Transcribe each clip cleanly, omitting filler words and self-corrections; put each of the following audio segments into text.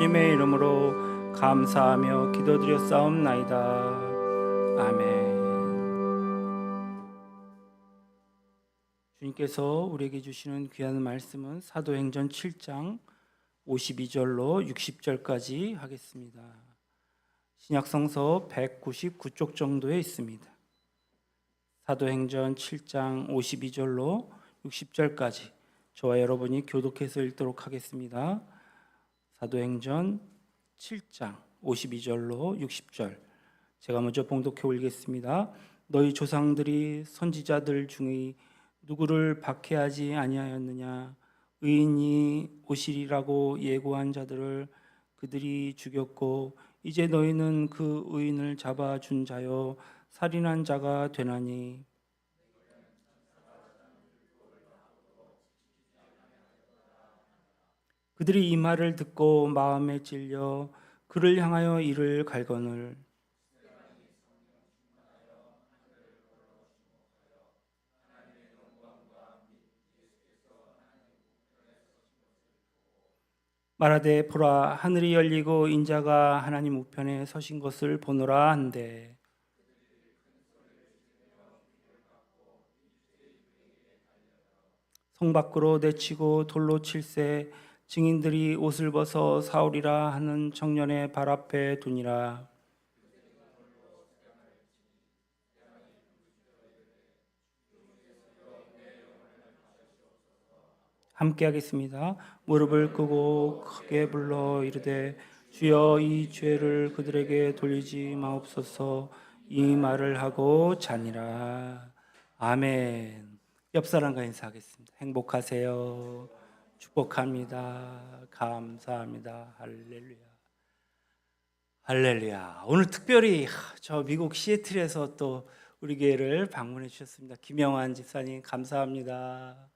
주님의 이름으로 감사하며 기도드렸사옵나이다. 아멘. 주님께서 우리에게 주시는 귀한 말씀은 사도행전 7장 52절로 60절까지 하겠습니다. 신약성서 199쪽 정도에 있습니다. 사도행전 7장 52절로 60절까지 저와 여러분이 교독해서 읽도록 하겠습니다. 사도행전 7장 52절로 60절 제가 먼저 봉독해 올리겠습니다. 너희 조상들이 선지자들 중에 누구를 박해하지 아니하였느냐? 의인이 오시리라고 예고한 자들을 그들이 죽였고 이제 너희는 그 의인을 잡아준 자여 살인한 자가 되나니 그들이 이 말을 듣고 마음에 찔려 그를 향하여 이를 갈거늘 말하되 보라 하늘이 열리고 인자가 하나님 우편에 서신 것을 보노라 한대 성 밖으로 내치고 돌로 칠세 증인들이 옷을 벗어 사울이라 하는 청년의 발 앞에 두니라. 함께 하겠습니다. 무릎을 꿇고 크게 불러 이르되 주여 이 죄를 그들에게 돌리지 마옵소서. 이 말을 하고 자니라. 아멘. 옆 사람과 인사하겠습니다. 행복하세요. 축복합니다. 감사합니다. 할렐루야. 할렐루야. 오늘 특별히 저 미국 시애틀에서 또 우리 교회를 방문해 주셨습니다. 김영환 집사님 감사합니다.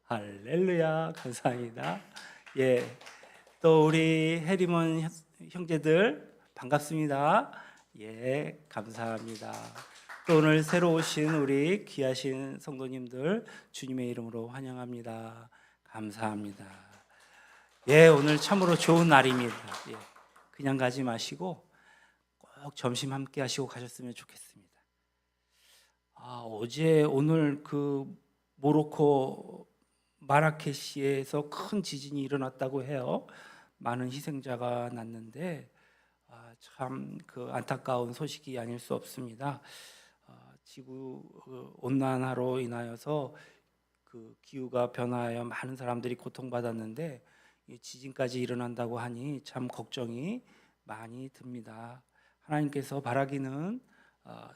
할렐루야. 감사합니다. 예. 또 우리 해리먼 형제들 반갑습니다. 예. 감사합니다. 또 오늘 새로 오신 우리 귀하신 성도님들 주님의 이름으로 환영합니다. 감사합니다. 예, 오늘 참으로 좋은 날입니다. 예, 그냥 가지 마시고 꼭 점심 함께 하시고 가셨으면 좋겠습니다. 오늘 그 모로코 마라케시에서 큰 지진이 일어났다고 해요. 많은 희생자가 났는데 참 그 안타까운 소식이 아닐 수 없습니다. 지구 온난화로 인하여서 그 기후가 변화하여 많은 사람들이 고통받았는데 지진까지 일어난다고 하니 참 걱정이 많이 듭니다. 하나님께서 바라기는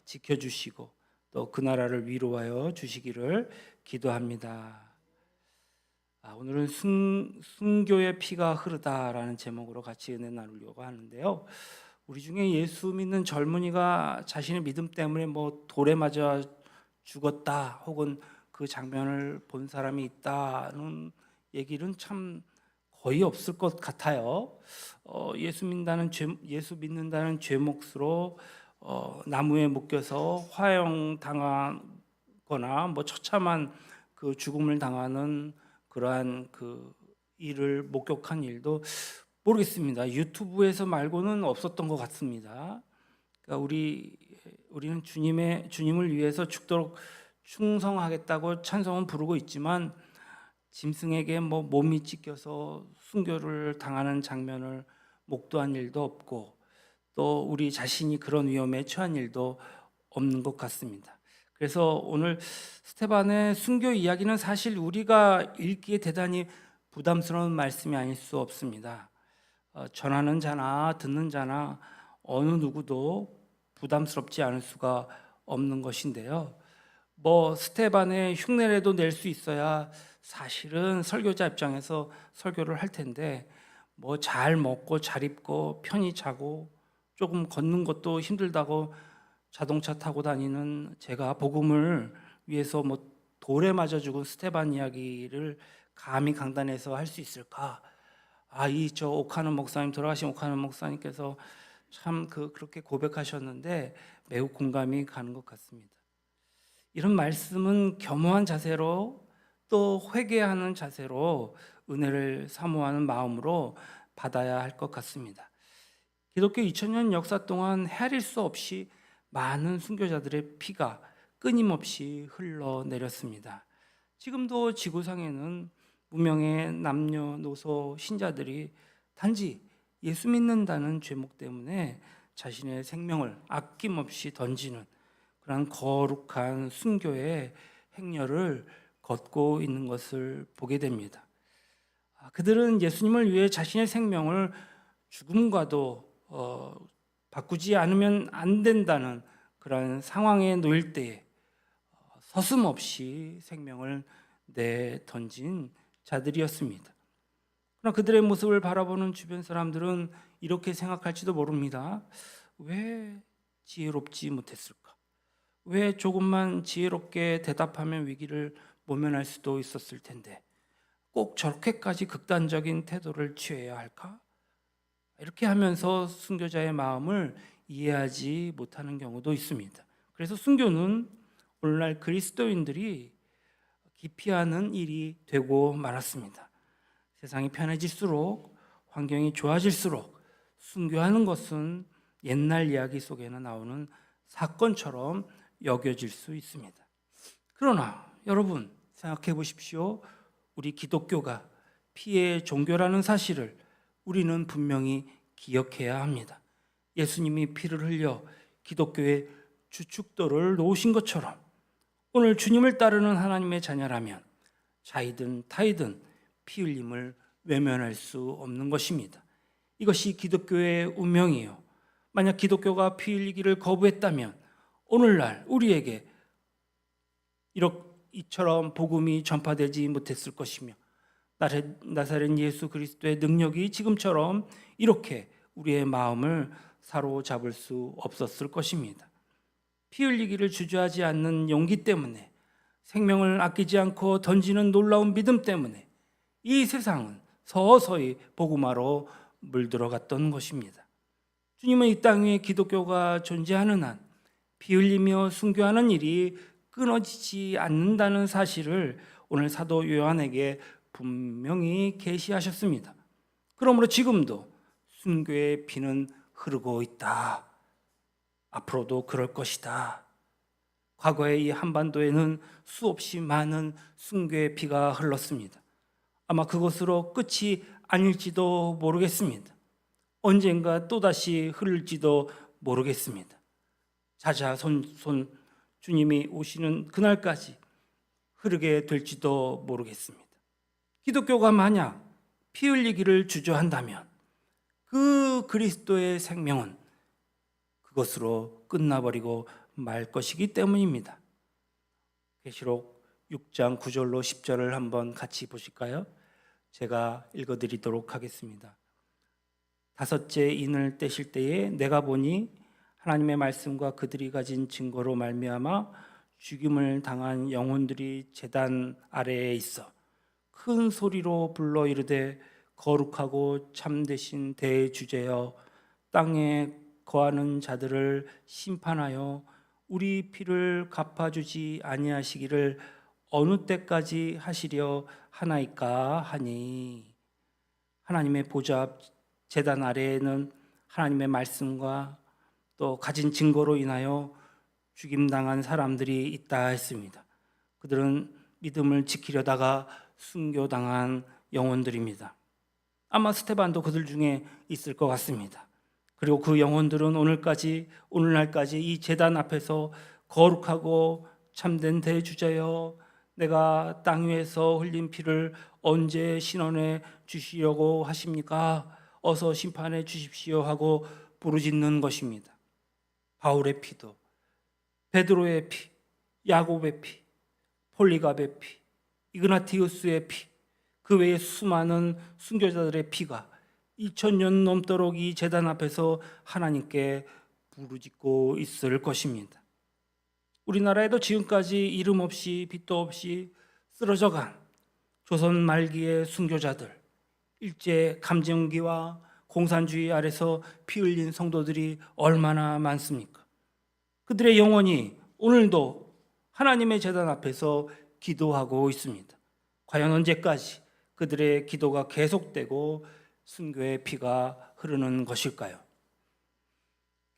지켜주시고 또 그 나라를 위로하여 주시기를 기도합니다. 오늘은 순교의 피가 흐르다라는 제목으로 같이 은혜 나누려고 하는데요. 우리 중에 예수 믿는 젊은이가 자신의 믿음 때문에 뭐 돌에 맞아 죽었다 혹은 그 장면을 본 사람이 있다는 얘기는 참 거의 없을 것 같아요. 예수 믿는다는 죄목으로 나무에 묶여서 화형 당하거나 뭐 처참한 그 죽음을 당하는 그러한 그 일을 목격한 일도 모르겠습니다. 유튜브에서 말고는 없었던 것 같습니다. 그러니까 우리는 주님을 위해서 죽도록 충성하겠다고 찬송은 부르고 있지만 짐승에게 뭐 몸이 찢겨서 순교를 당하는 장면을 목도한 일도 없고 또 우리 자신이 그런 위험에 처한 일도 없는 것 같습니다. 그래서 오늘 스테반의 순교 이야기는 사실 우리가 읽기에 대단히 부담스러운 말씀이 아닐 수 없습니다. 전하는 자나 듣는 자나 어느 누구도 부담스럽지 않을 수가 없는 것인데요. 뭐 스테반의 흉내라도 낼 수 있어야 사실은 설교자 입장에서 설교를 할 텐데 뭐 잘 먹고 잘 입고 편히 자고 조금 걷는 것도 힘들다고 자동차 타고 다니는 제가 복음을 위해서 뭐 돌에 맞아 죽은 스테반 이야기를 감히 강단에서 할 수 있을까? 저 오카는 목사님, 돌아가신 오카는 목사님께서 참 그렇게 고백하셨는데 매우 공감이 가는 것 같습니다. 이런 말씀은 겸허한 자세로 또 회개하는 자세로 은혜를 사모하는 마음으로 받아야 할 것 같습니다. 기독교 2000년 역사 동안 헤아릴 수 없이 많은 순교자들의 피가 끊임없이 흘러내렸습니다. 지금도 지구상에는 무명의 남녀노소 신자들이 단지 예수 믿는다는 죄목 때문에 자신의 생명을 아낌없이 던지는 그런 거룩한 순교의 행렬을 걷고 있는 것을 보게 됩니다. 그들은 예수님을 위해 자신의 생명을 죽음과도 바꾸지 않으면 안 된다는 그런 상황에 놓일 때에 서슴없이 생명을 내던진 자들이었습니다. 그러나 그들의 모습을 바라보는 주변 사람들은 이렇게 생각할지도 모릅니다. 왜 지혜롭지 못했을까? 왜 조금만 지혜롭게 대답하면 위기를 모면할 수도 있었을 텐데 꼭 저렇게까지 극단적인 태도를 취해야 할까? 이렇게 하면서 순교자의 마음을 이해하지 못하는 경우도 있습니다. 그래서 순교는 오늘날 그리스도인들이 기피하는 일이 되고 말았습니다. 세상이 편해질수록, 환경이 좋아질수록 순교하는 것은 옛날 이야기 속에는 나오는 사건처럼 여겨질 수 있습니다. 그러나 여러분 생각해 보십시오. 우리 기독교가 피의 종교라는 사실을 우리는 분명히 기억해야 합니다. 예수님이 피를 흘려 기독교의 주축도를 놓으신 것처럼 오늘 주님을 따르는 하나님의 자녀라면 자이든 타이든 피 흘림을 외면할 수 없는 것입니다. 이것이 기독교의 운명이요. 만약 기독교가 피 흘리기를 거부했다면 오늘날 우리에게 이처럼 복음이 전파되지 못했을 것이며 나사렛 예수 그리스도의 능력이 지금처럼 이렇게 우리의 마음을 사로잡을 수 없었을 것입니다. 피 흘리기를 주저하지 않는 용기 때문에, 생명을 아끼지 않고 던지는 놀라운 믿음 때문에 이 세상은 서서히 복음화로 물들어갔던 것입니다. 주님은 이 땅 위에 기독교가 존재하는 한 피 흘리며 순교하는 일이 끊어지지 않는다는 사실을 오늘 사도 요한에게 분명히 계시하셨습니다. 그러므로 지금도 순교의 피는 흐르고 있다. 앞으로도 그럴 것이다. 과거에 이 한반도에는 수없이 많은 순교의 피가 흘렀습니다. 아마 그것으로 끝이 아닐지도 모르겠습니다. 언젠가 또다시 흐를지도 모르겠습니다. 자자손손 주님이 오시는 그날까지 흐르게 될지도 모르겠습니다. 기독교가 만약 피 흘리기를 주저한다면 그 그리스도의 생명은 그것으로 끝나버리고 말 것이기 때문입니다. 계시록 6장 9절로 10절을 한번 같이 보실까요? 제가 읽어드리도록 하겠습니다. 다섯째 인을 떼실 때에 내가 보니 하나님의 말씀과 그들이 가진 증거로 말미암아 죽임을 당한 영혼들이 제단 아래에 있어 큰 소리로 불러 이르되 거룩하고 참되신 대주제여 땅에 거하는 자들을 심판하여 우리 피를 갚아주지 아니하시기를 어느 때까지 하시려 하나이까 하니. 하나님의 보좌 앞 제단 아래에는 하나님의 말씀과 또 가진 증거로 인하여 죽임당한 사람들이 있다 했습니다. 그들은 믿음을 지키려다가 순교당한 영혼들입니다. 아마 스테반도 그들 중에 있을 것 같습니다. 그리고 그 영혼들은 오늘날까지 이 제단 앞에서 거룩하고 참된 대주자여 내가 땅 위에서 흘린 피를 언제 신원해 주시려고 하십니까? 어서 심판해 주십시오 하고 부르짖는 것입니다. 바울의 피도, 베드로의 피, 야곱의 피, 폴리갑의 피, 이그나티우스의 피, 그 외에 수많은 순교자들의 피가 2000년 넘도록 이 제단 앞에서 하나님께 부르짖고 있을 것입니다. 우리나라에도 지금까지 이름 없이 빛도 없이 쓰러져간 조선 말기의 순교자들, 일제 감정기와 공산주의 아래서 피 흘린 성도들이 얼마나 많습니까? 그들의 영혼이 오늘도 하나님의 제단 앞에서 기도하고 있습니다. 과연 언제까지 그들의 기도가 계속되고 순교의 피가 흐르는 것일까요?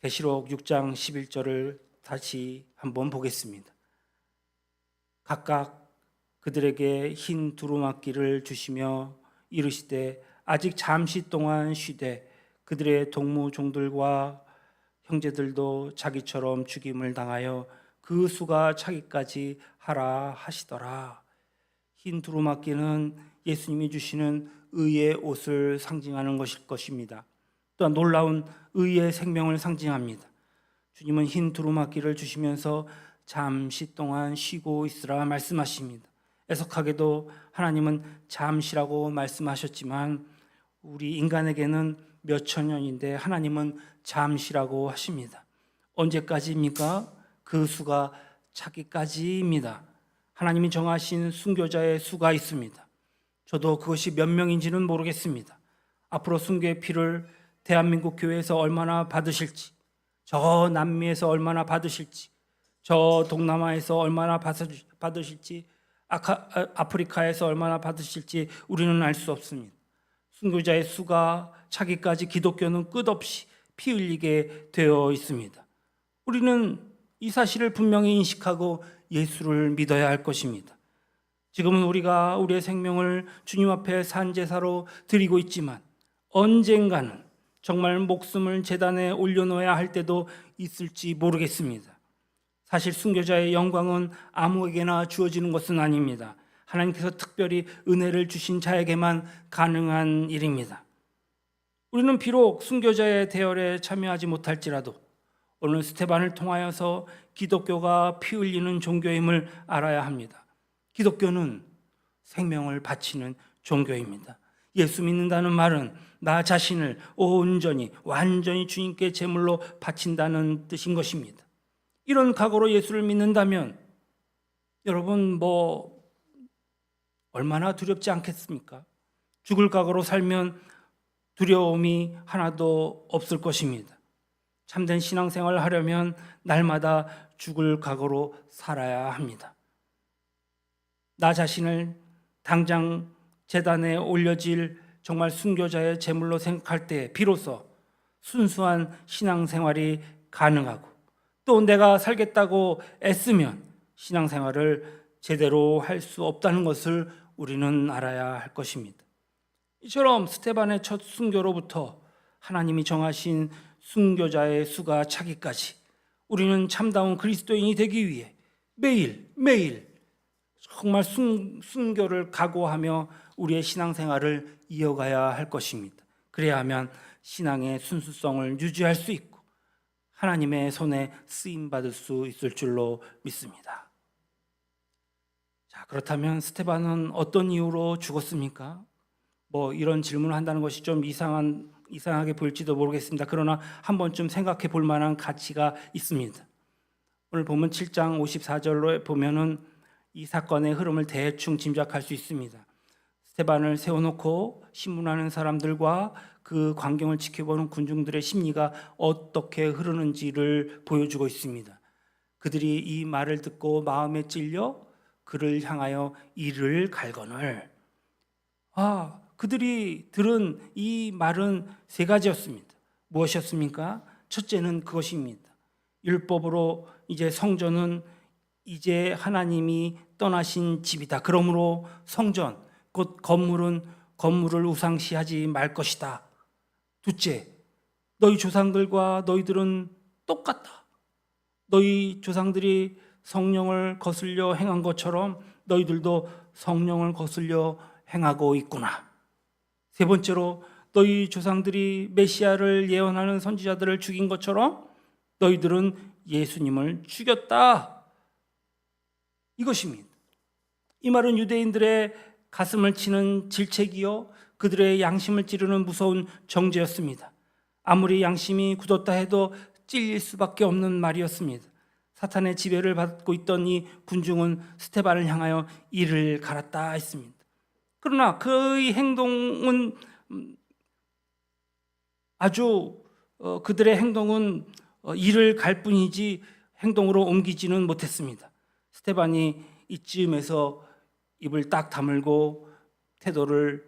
계시록 6장 11절을 다시 한번 보겠습니다. 각각 그들에게 흰 두루마기를 주시며 이르시되 아직 잠시 동안 쉬되 그들의 동무종들과 형제들도 자기처럼 죽임을 당하여 그 수가 차기까지 하라 하시더라. 흰 두루마기는 예수님이 주시는 의의 옷을 상징하는 것일 것입니다. 또한 놀라운 의의 생명을 상징합니다. 주님은 흰 두루마기를 주시면서 잠시 동안 쉬고 있으라 말씀하십니다. 애석하게도 하나님은 잠시라고 말씀하셨지만 우리 인간에게는 몇천 년인데 하나님은 잠시라고 하십니다. 언제까지입니까? 그 수가 차기까지입니다. 하나님이 정하신 순교자의 수가 있습니다. 저도 그것이 몇 명인지는 모르겠습니다. 앞으로 순교의 피를 대한민국 교회에서 얼마나 받으실지, 저 남미에서 얼마나 받으실지, 저 동남아에서 얼마나 받으실지, 아프리카에서 얼마나 받으실지 우리는 알 수 없습니다. 순교자의 수가 차기까지 기독교는 끝없이 피 흘리게 되어 있습니다. 우리는 이 사실을 분명히 인식하고 예수를 믿어야 할 것입니다. 지금은 우리가 우리의 생명을 주님 앞에 산제사로 드리고 있지만 언젠가는 정말 목숨을 제단에 올려놓아야 할 때도 있을지 모르겠습니다. 사실 순교자의 영광은 아무에게나 주어지는 것은 아닙니다. 하나님께서 특별히 은혜를 주신 자에게만 가능한 일입니다. 우리는 비록 순교자의 대열에 참여하지 못할지라도 오늘 스테반을 통하여서 기독교가 피 흘리는 종교임을 알아야 합니다. 기독교는 생명을 바치는 종교입니다. 예수 믿는다는 말은 나 자신을 온전히 완전히 주님께 제물로 바친다는 뜻인 것입니다. 이런 각오로 예수를 믿는다면 여러분 얼마나 두렵지 않겠습니까? 죽을 각오로 살면 두려움이 하나도 없을 것입니다. 참된 신앙생활을 하려면 날마다 죽을 각오로 살아야 합니다. 나 자신을 당장 제단에 올려질 정말 순교자의 제물로 생각할 때 비로소 순수한 신앙생활이 가능하고 또 내가 살겠다고 애쓰면 신앙생활을 제대로 할 수 없다는 것을 우리는 알아야 할 것입니다. 이처럼 스테반의 첫 순교로부터 하나님이 정하신 순교자의 수가 차기까지 우리는 참다운 그리스도인이 되기 위해 매일 정말 순교를 각오하며 우리의 신앙생활을 이어가야 할 것입니다. 그래야 하면 신앙의 순수성을 유지할 수 있고 하나님의 손에 쓰임받을 수 있을 줄로 믿습니다. 자, 그렇다면 스테반은 어떤 이유로 죽었습니까? 이런 질문을 한다는 것이 좀 이상하게 보일지도 모르겠습니다. 그러나 한 번쯤 생각해 볼 만한 가치가 있습니다. 오늘 보면 7장 54절로 보면은 이 사건의 흐름을 대충 짐작할 수 있습니다. 스테반을 세워놓고 신문하는 사람들과 그 광경을 지켜보는 군중들의 심리가 어떻게 흐르는지를 보여주고 있습니다. 그들이 이 말을 듣고 마음에 찔려 그를 향하여 이를 갈거늘. 그들이 들은 이 말은 세 가지였습니다. 무엇이었습니까? 첫째는 그것입니다. 율법으로 이제 성전은 이제 하나님이 떠나신 집이다. 그러므로 성전, 곧 건물을 우상시하지 말 것이다. 둘째, 너희 조상들과 너희들은 똑같다. 너희 조상들이 성령을 거슬려 행한 것처럼 너희들도 성령을 거슬려 행하고 있구나. 세 번째로, 너희 조상들이 메시아를 예언하는 선지자들을 죽인 것처럼 너희들은 예수님을 죽였다. 이것입니다. 이 말은 유대인들의 가슴을 치는 질책이요 그들의 양심을 찌르는 무서운 정죄였습니다. 아무리 양심이 굳었다 해도 찔릴 수밖에 없는 말이었습니다. 사탄의 지배를 받고 있던 이 군중은 스테반을 향하여 이를 갈았다 했습니다. 그러나 그의 행동은 그들의 행동은 이를 갈 뿐이지 행동으로 옮기지는 못했습니다. 스테반이 이쯤에서 입을 딱 다물고 태도를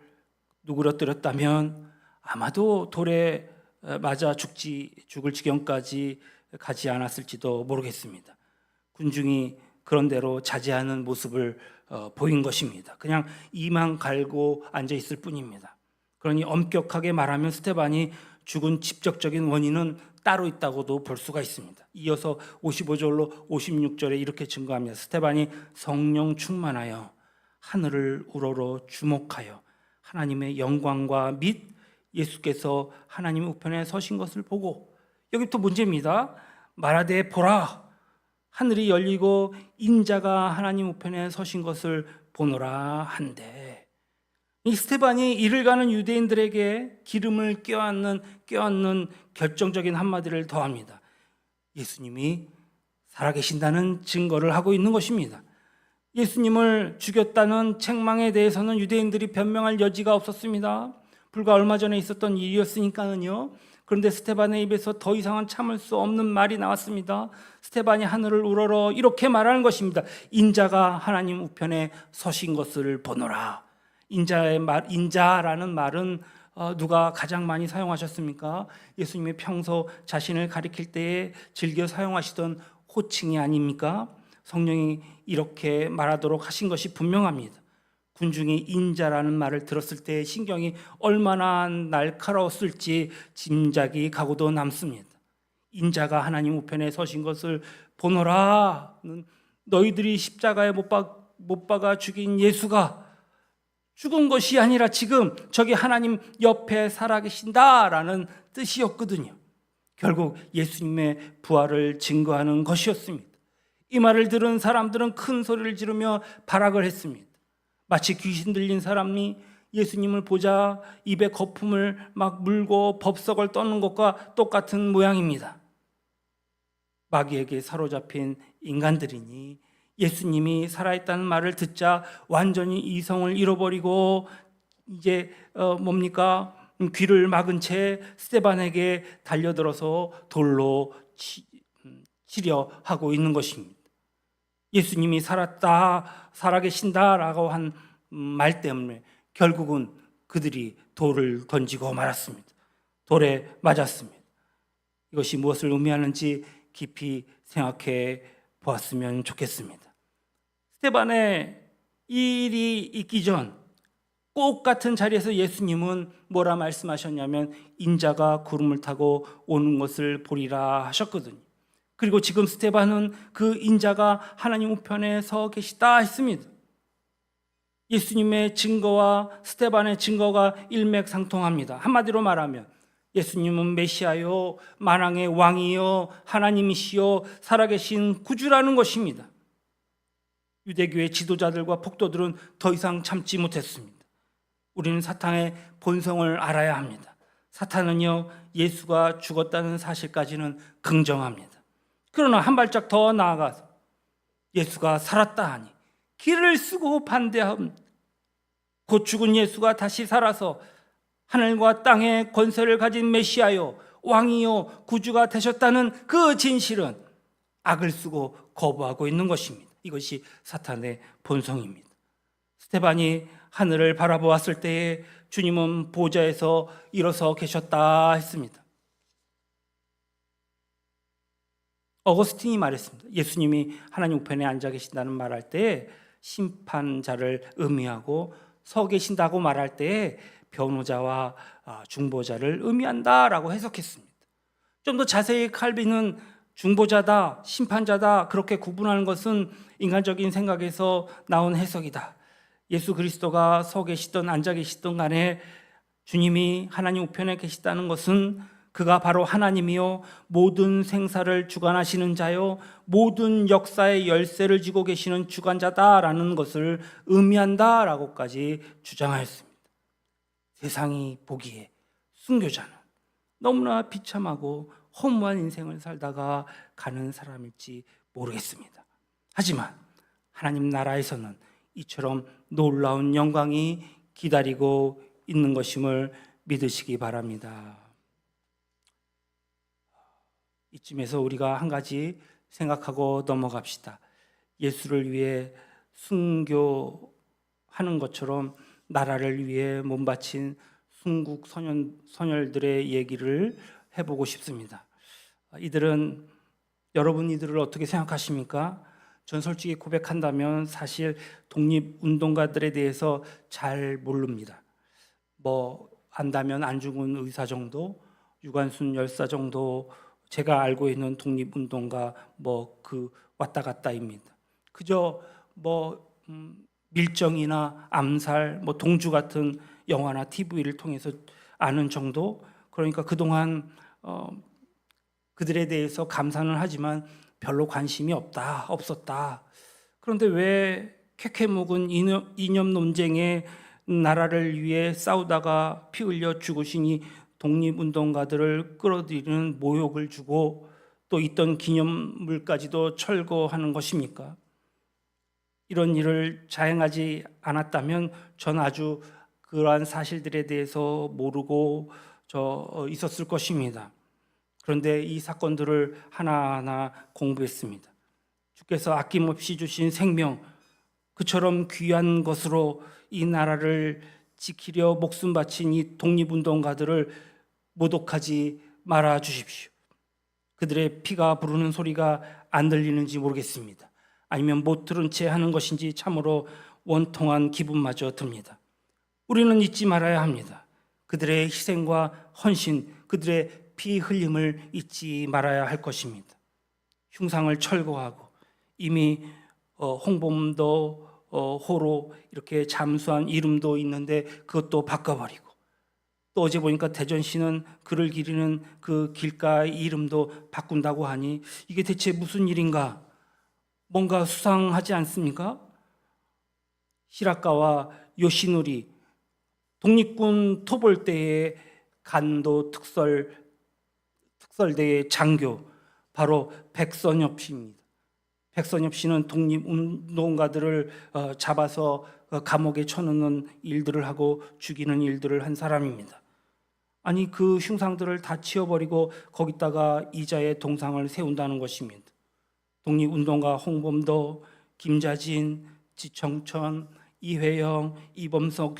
누그러뜨렸다면 아마도 돌에 맞아 죽을 지경까지 가지 않았을지도 모르겠습니다. 군중이 그런 대로 자제하는 모습을 보인 것입니다. 그냥 이만 갈고 앉아 있을 뿐입니다. 그러니 엄격하게 말하면 스데반이 죽은 직접적인 원인은 따로 있다고도 볼 수가 있습니다. 이어서 55절로 56절에 이렇게 증거합니다. 스데반이 성령 충만하여 하늘을 우러러 주목하여 하나님의 영광과 및 예수께서 하나님 우편에 서신 것을 보고, 여기 또 문제입니다. 말하되 보라, 하늘이 열리고 인자가 하나님 우편에 서신 것을 보노라 한데, 이 스데반이 이를 가는 유대인들에게 기름을 껴안는 결정적인 한마디를 더합니다. 예수님이 살아계신다는 증거를 하고 있는 것입니다. 예수님을 죽였다는 책망에 대해서는 유대인들이 변명할 여지가 없었습니다. 불과 얼마 전에 있었던 일이었으니까는요. 그런데 스데반의 입에서 더 이상은 참을 수 없는 말이 나왔습니다. 스데반이 하늘을 우러러 이렇게 말하는 것입니다. 인자가 하나님 우편에 서신 것을 보노라. 인자라는 말은 누가 가장 많이 사용하셨습니까? 예수님이 평소 자신을 가리킬 때에 즐겨 사용하시던 호칭이 아닙니까? 성령이 이렇게 말하도록 하신 것이 분명합니다. 군중이 인자라는 말을 들었을 때 신경이 얼마나 날카로웠을지 짐작이 가고도 남습니다. 인자가 하나님 우편에 서신 것을 보노라는, 너희들이 십자가에 못 박아 죽인 예수가 죽은 것이 아니라 지금 저기 하나님 옆에 살아계신다라는 뜻이었거든요. 결국 예수님의 부활을 증거하는 것이었습니다. 이 말을 들은 사람들은 큰 소리를 지르며 발악을 했습니다. 마치 귀신 들린 사람이 예수님을 보자 입에 거품을 막 물고 법석을 떠는 것과 똑같은 모양입니다. 마귀에게 사로잡힌 인간들이니 예수님이 살아있다는 말을 듣자 완전히 이성을 잃어버리고 이제 귀를 막은 채 스데반에게 달려들어서 돌로 치려 하고 있는 것입니다. 예수님이 살아계신다라고 한 말 때문에 결국은 그들이 돌을 던지고 말았습니다. 돌에 맞았습니다. 이것이 무엇을 의미하는지 깊이 생각해 보았으면 좋겠습니다. 스데반의 이 일이 있기 전 꼭 같은 자리에서 예수님은 뭐라 말씀하셨냐면 인자가 구름을 타고 오는 것을 보리라 하셨거든요. 그리고 지금 스데반은 그 인자가 하나님 우편에 서 계시다 했습니다. 예수님의 증거와 스데반의 증거가 일맥상통합니다. 한마디로 말하면 예수님은 메시아요, 만왕의 왕이요, 하나님이시요, 살아계신 구주라는 것입니다. 유대교의 지도자들과 폭도들은 더 이상 참지 못했습니다. 우리는 사탄의 본성을 알아야 합니다. 사탄은요, 예수가 죽었다는 사실까지는 긍정합니다. 그러나 한 발짝 더 나아가서 예수가 살았다 하니 길을 쓰고 반대합니다. 곧 죽은 예수가 다시 살아서 하늘과 땅의 권세를 가진 메시아요, 왕이요, 구주가 되셨다는 그 진실은 악을 쓰고 거부하고 있는 것입니다. 이것이 사탄의 본성입니다. 스데반이 하늘을 바라보았을 때에 주님은 보좌에서 일어서 계셨다 했습니다. 어거스틴이 말했습니다. 예수님이 하나님 우편에 앉아 계신다는 말할 때 심판자를 의미하고 서 계신다고 말할 때 변호자와 중보자를 의미한다라고 해석했습니다. 좀 더 자세히 칼빈은 중보자다, 심판자다 그렇게 구분하는 것은 인간적인 생각에서 나온 해석이다. 예수 그리스도가 서 계시든 앉아 계시든 간에 주님이 하나님 우편에 계시다는 것은 그가 바로 하나님이요, 모든 생사를 주관하시는 자요, 모든 역사의 열쇠를 쥐고 계시는 주관자다라는 것을 의미한다라고까지 주장하였습니다. 세상이 보기에 순교자는 너무나 비참하고 허무한 인생을 살다가 가는 사람일지 모르겠습니다. 하지만 하나님 나라에서는 이처럼 놀라운 영광이 기다리고 있는 것임을 믿으시기 바랍니다. 이쯤에서 우리가 한 가지 생각하고 넘어갑시다. 예수를 위해 순교하는 것처럼 나라를 위해 몸바친 순국 선열들의 얘기를 해보고 싶습니다. 이들은 여러분 이들을 어떻게 생각하십니까? 전 솔직히 고백한다면 사실 독립운동가들에 대해서 잘 모릅니다. 뭐 안다면 안중근 의사 정도, 유관순 열사 정도 제가 알고 있는 독립운동가 뭐 그 왔다 갔다입니다. 그저 뭐 밀정이나 암살, 뭐 동주 같은 영화나 TV를 통해서 아는 정도. 그러니까 그동안 그들에 대해서 감사는 하지만 별로 관심이 없었다. 그런데 왜 캐캐묵은 이념 논쟁에 나라를 위해 싸우다가 피 흘려 죽으신 이 독립운동가들을 끌어들이는 모욕을 주고 또 있던 기념물까지도 철거하는 것입니까? 이런 일을 자행하지 않았다면 전 아주 그러한 사실들에 대해서 모르고 있었을 것입니다. 그런데 이 사건들을 하나하나 공부했습니다. 주께서 아낌없이 주신 생명, 그처럼 귀한 것으로 이 나라를 지키려 목숨 바친 이 독립운동가들을 모독하지 말아 주십시오. 그들의 피가 부르는 소리가 안 들리는지 모르겠습니다. 아니면 못 들은 채 하는 것인지 참으로 원통한 기분마저 듭니다. 우리는 잊지 말아야 합니다. 그들의 희생과 헌신, 그들의 피 흘림을 잊지 말아야 할 것입니다. 흉상을 철거하고 이미 홍범도 호로 이렇게 잠수한 이름도 있는데 그것도 바꿔버리고, 또 어제 보니까 대전시는 그를 기리는 그 길가의 이름도 바꾼다고 하니 이게 대체 무슨 일인가? 뭔가 수상하지 않습니까? 시라카와 요시노리, 독립군 토벌대의 간도 특설대의 장교, 바로 백선엽 씨입니다. 백선엽 씨는 독립운동가들을 잡아서 감옥에 쳐넣는 일들을 하고 죽이는 일들을 한 사람입니다. 아니 그 흉상들을 다 치워버리고 거기다가 이자의 동상을 세운다는 것입니다. 독립운동가 홍범도, 김자진, 지청천, 이회영, 이범석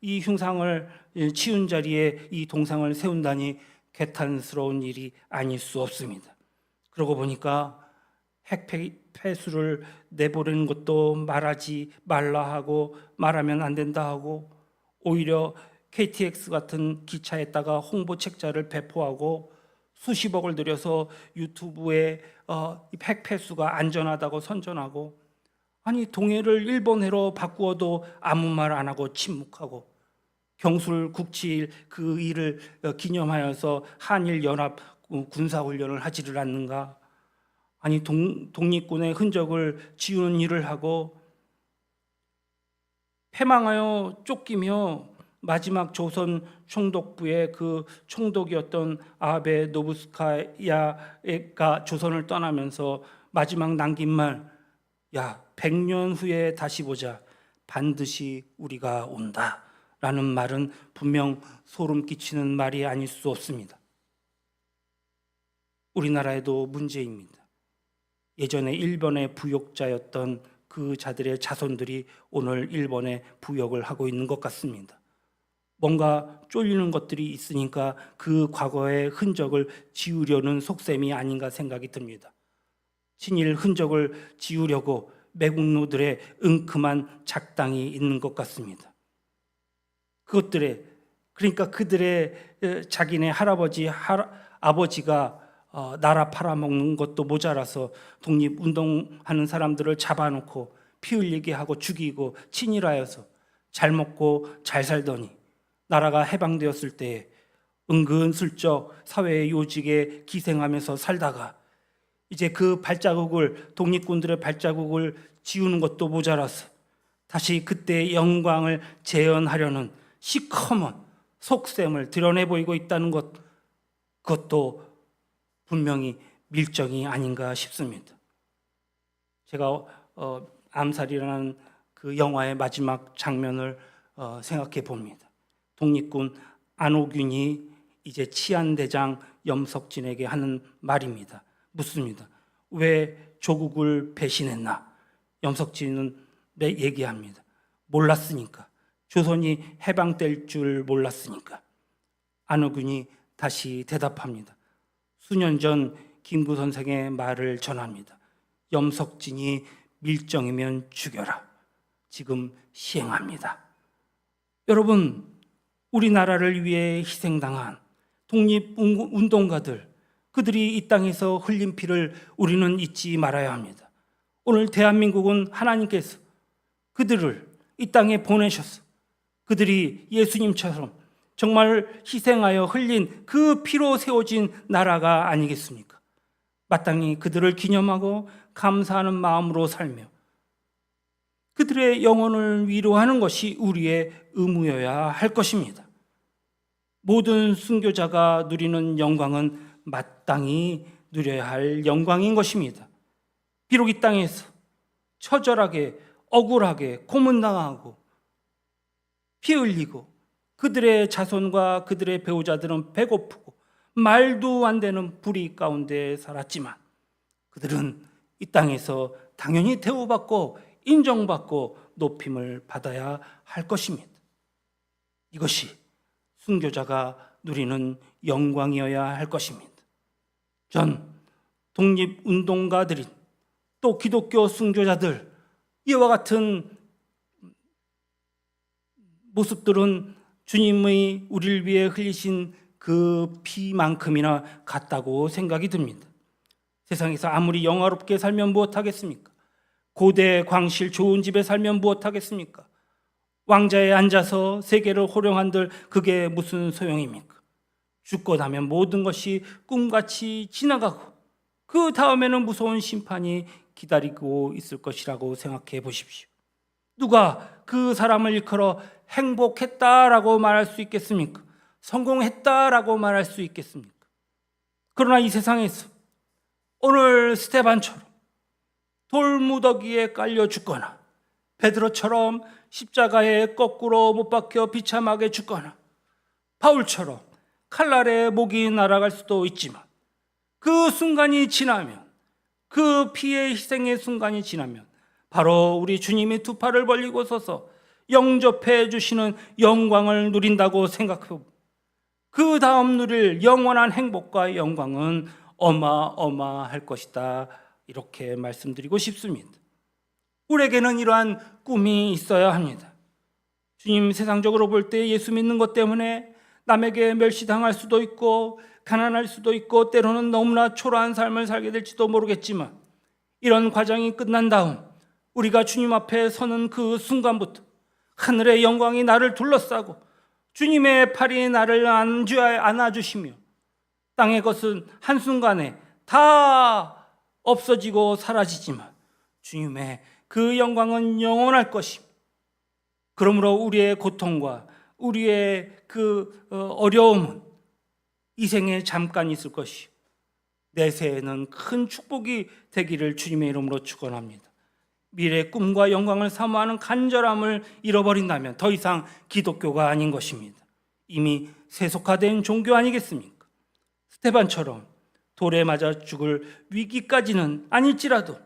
이 흉상을 치운 자리에 이 동상을 세운다니 개탄스러운 일이 아닐 수 없습니다. 그러고 보니까 핵폐수를 내보내는 것도 말하지 말라 하고 말하면 안 된다 하고, 오히려 KTX 같은 기차에다가 홍보 책자를 배포하고 수십억을 들여서 유튜브에 핵폐수가 안전하다고 선전하고, 아니 동해를 일본해로 바꾸어도 아무 말 안 하고 침묵하고, 경술 국치일 그 일을 기념하여서 한일 연합 군사훈련을 하지를 않는가? 아니 독립군의 흔적을 지우는 일을 하고, 패망하여 쫓기며 마지막 조선 총독부의 그 총독이었던 아베 노부스카야가 조선을 떠나면서 마지막 남긴 말, 야 100년 후에 다시 보자, 반드시 우리가 온다 라는 말은 분명 소름 끼치는 말이 아닐 수 없습니다. 우리나라에도 문제입니다. 예전에 일본의 부역자였던 그 자들의 자손들이 오늘 일본에 부역을 하고 있는 것 같습니다. 뭔가 쫄리는 것들이 있으니까 그 과거의 흔적을 지우려는 속셈이 아닌가 생각이 듭니다. 친일 흔적을 지우려고 매국노들의 은큼한 작당이 있는 것 같습니다. 그러니까 그들의 자기네 할아버지, 아버지가 나라 팔아먹는 것도 모자라서 독립운동하는 사람들을 잡아놓고 피 흘리게 하고 죽이고 친일하여서 잘 먹고 잘 살더니 나라가 해방되었을 때 은근슬쩍 사회의 요직에 기생하면서 살다가 이제 그 발자국을, 독립군들의 발자국을 지우는 것도 모자라서 다시 그때의 영광을 재현하려는 시커먼 속셈을 드러내 보이고 있다는 것, 그것도 분명히 밀정이 아닌가 싶습니다. 제가 암살이라는 그 영화의 마지막 장면을 생각해 봅니다. 독립군 안호균이 이제 치안대장 염석진에게 하는 말입니다. 묻습니다. 왜 조국을 배신했나? 염석진은 얘기합니다. 몰랐으니까. 조선이 해방될 줄 몰랐으니까. 안호균이 다시 대답합니다. 수년 전 김구 선생의 말을 전합니다. 염석진이 밀정이면 죽여라. 지금 시행합니다. 여러분, 우리나라를 위해 희생당한 독립운동가들, 그들이 이 땅에서 흘린 피를 우리는 잊지 말아야 합니다. 오늘 대한민국은 하나님께서 그들을 이 땅에 보내셔서 그들이 예수님처럼 정말 희생하여 흘린 그 피로 세워진 나라가 아니겠습니까? 마땅히 그들을 기념하고 감사하는 마음으로 살며 그들의 영혼을 위로하는 것이 우리의 의무여야 할 것입니다. 모든 순교자가 누리는 영광은 마땅히 누려야 할 영광인 것입니다. 비록 이 땅에서 처절하게 억울하게 고문당하고 피 흘리고 그들의 자손과 그들의 배우자들은 배고프고 말도 안 되는 불의 가운데 살았지만 그들은 이 땅에서 당연히 대우받고 인정받고 높임을 받아야 할 것입니다. 이것이 순교자가 누리는 영광이어야 할 것입니다. 전 독립운동가들인 또 기독교 순교자들, 이와 같은 모습들은 주님의 우리를 위해 흘리신 그 피만큼이나 같다고 생각이 듭니다. 세상에서 아무리 영화롭게 살면 무엇하겠습니까? 고대 광실 좋은 집에 살면 무엇하겠습니까? 왕자에 앉아서 세계를 호령한들 그게 무슨 소용입니까? 죽고 나면 모든 것이 꿈같이 지나가고 그 다음에는 무서운 심판이 기다리고 있을 것이라고 생각해 보십시오. 누가 그 사람을 일컬어 행복했다라고 말할 수 있겠습니까? 성공했다라고 말할 수 있겠습니까? 그러나 이 세상에서 오늘 스테반처럼 돌무더기에 깔려 죽거나 베드로처럼 십자가에 거꾸로 못 박혀 비참하게 죽거나 바울처럼 칼날에 목이 날아갈 수도 있지만 그 순간이 지나면, 그 피의 희생의 순간이 지나면 바로 우리 주님이 두 팔을 벌리고 서서 영접해 주시는 영광을 누린다고 생각하고 그 다음 누릴 영원한 행복과 영광은 어마어마할 것이다, 이렇게 말씀드리고 싶습니다. 우리에게는 이러한 꿈이 있어야 합니다. 주님, 세상적으로 볼 때 예수 믿는 것 때문에 남에게 멸시당할 수도 있고 가난할 수도 있고 때로는 너무나 초라한 삶을 살게 될지도 모르겠지만 이런 과정이 끝난 다음 우리가 주님 앞에 서는 그 순간부터 하늘의 영광이 나를 둘러싸고 주님의 팔이 나를 안아주시며 땅의 것은 한순간에 다 없어지고 사라지지만 주님의 그 영광은 영원할 것입니다. 그러므로 우리의 고통과 우리의 그 어려움은 이 생에 잠깐 있을 것이요 내세에는 큰 축복이 되기를 주님의 이름으로 축원합니다. 미래의 꿈과 영광을 사모하는 간절함을 잃어버린다면 더 이상 기독교가 아닌 것입니다. 이미 세속화된 종교 아니겠습니까? 스테반처럼 돌에 맞아 죽을 위기까지는 아닐지라도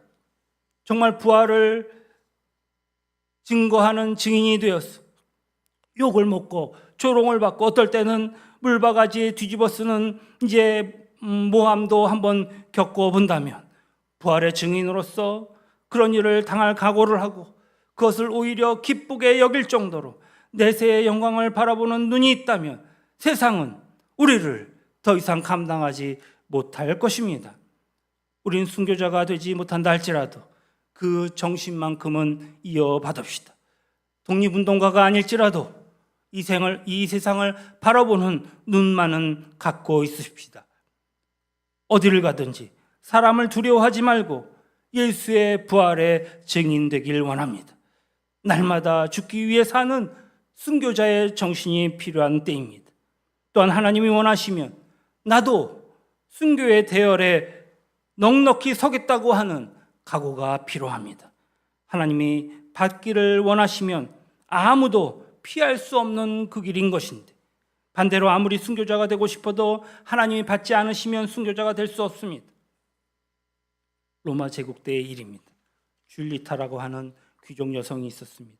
정말 부활을 증거하는 증인이 되어서 욕을 먹고 조롱을 받고 어떨 때는 물바가지에 뒤집어 쓰는 이제 모함도 한번 겪어본다면 부활의 증인으로서 그런 일을 당할 각오를 하고 그것을 오히려 기쁘게 여길 정도로 내세의 영광을 바라보는 눈이 있다면 세상은 우리를 더 이상 감당하지 못할 것입니다. 우린 순교자가 되지 못한다 할지라도 그 정신만큼은 이어받읍시다. 독립운동가가 아닐지라도 이 세상을 바라보는 눈만은 갖고 있으십시다. 어디를 가든지 사람을 두려워하지 말고 예수의 부활의 증인되길 원합니다. 날마다 죽기 위해 사는 순교자의 정신이 필요한 때입니다. 또한 하나님이 원하시면 나도 순교의 대열에 넉넉히 서겠다고 하는 각오가 필요합니다. 하나님이 받기를 원하시면 아무도 피할 수 없는 그 길인 것인데 반대로 아무리 순교자가 되고 싶어도 하나님이 받지 않으시면 순교자가 될 수 없습니다. 로마 제국 때의 일입니다. 줄리타라고 하는 귀족 여성이 있었습니다.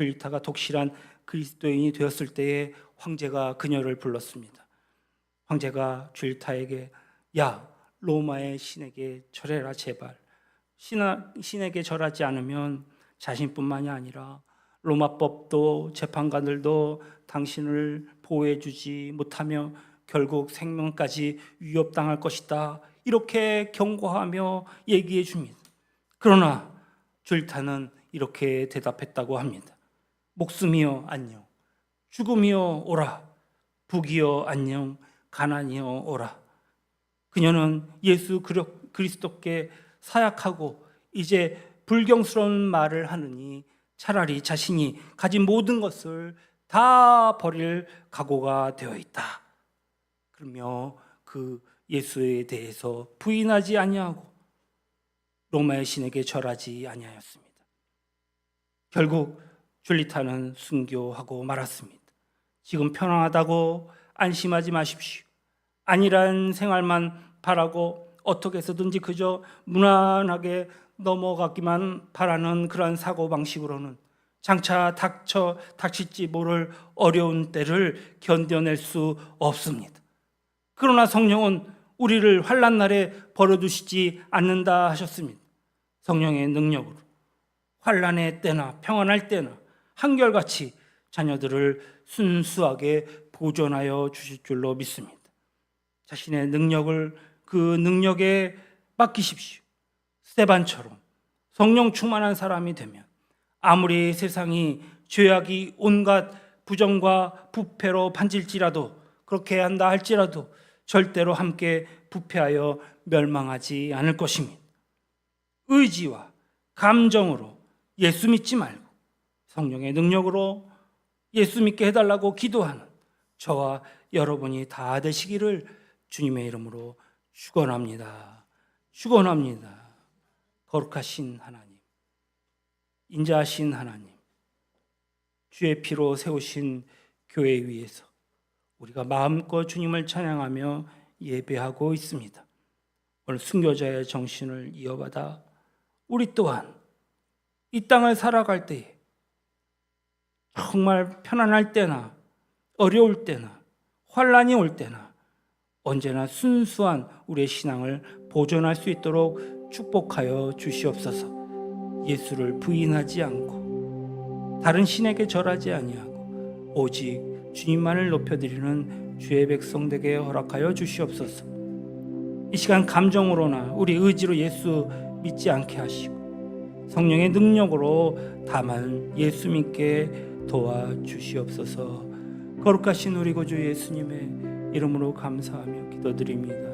줄리타가 독실한 그리스도인이 되었을 때에 황제가 그녀를 불렀습니다. 황제가 줄리타에게 야, 로마의 신에게 절해라 제발. 신에게 절하지 않으면 자신뿐만이 아니라 로마법도 재판관들도 당신을 보호해주지 못하며 결국 생명까지 위협당할 것이다. 이렇게 경고하며 얘기해 줍니다. 그러나 줄리타는 이렇게 대답했다고 합니다. 목숨이여 안녕, 죽음이여 오라, 북이여 안녕, 가난이여 오라. 그녀는 예수 그리스도께 사약하고 이제 불경스러운 말을 하느니 차라리 자신이 가진 모든 것을 다 버릴 각오가 되어 있다. 그러며 그 예수에 대해서 부인하지 아니하고 로마의 신에게 절하지 아니하였습니다. 결국 줄리타는 순교하고 말았습니다. 지금 편안하다고 안심하지 마십시오. 안일한 생활만 바라고 어떻게 해서든지 그저 무난하게 넘어가기만 바라는 그런 사고방식으로는 장차 닥칠지 모를 어려운 때를 견뎌낼 수 없습니다. 그러나 성령은 우리를 환난 날에 버려두시지 않는다 하셨습니다. 성령의 능력으로 환난의 때나 평안할 때나 한결같이 자녀들을 순수하게 보존하여 주실 줄로 믿습니다. 자신의 능력을 그 능력에 맡기십시오. 스데반처럼 성령 충만한 사람이 되면 아무리 세상이 죄악이 온갖 부정과 부패로 반질지라도 그렇게 한다 할지라도 절대로 함께 부패하여 멸망하지 않을 것입니다. 의지와 감정으로 예수 믿지 말고 성령의 능력으로 예수 믿게 해달라고 기도하는 저와 여러분이 다 되시기를 주님의 이름으로 축원합니다. 축원합니다. 거룩하신 하나님, 인자하신 하나님, 주의 피로 세우신 교회 위에서 우리가 마음껏 주님을 찬양하며 예배하고 있습니다. 오늘 순교자의 정신을 이어받아 우리 또한 이 땅을 살아갈 때에 정말 편안할 때나 어려울 때나 환난이 올 때나 언제나 순수한 우리의 신앙을 보존할 수 있도록 축복하여 주시옵소서. 예수를 부인하지 않고 다른 신에게 절하지 아니하고 오직 주님만을 높여드리는 주의 백성되게 허락하여 주시옵소서. 이 시간 감정으로나 우리 의지로 예수 믿지 않게 하시고 성령의 능력으로 다만 예수 믿게 도와주시옵소서. 거룩하신 우리 구주 예수님의 이름으로 감사하며 기도드립니다.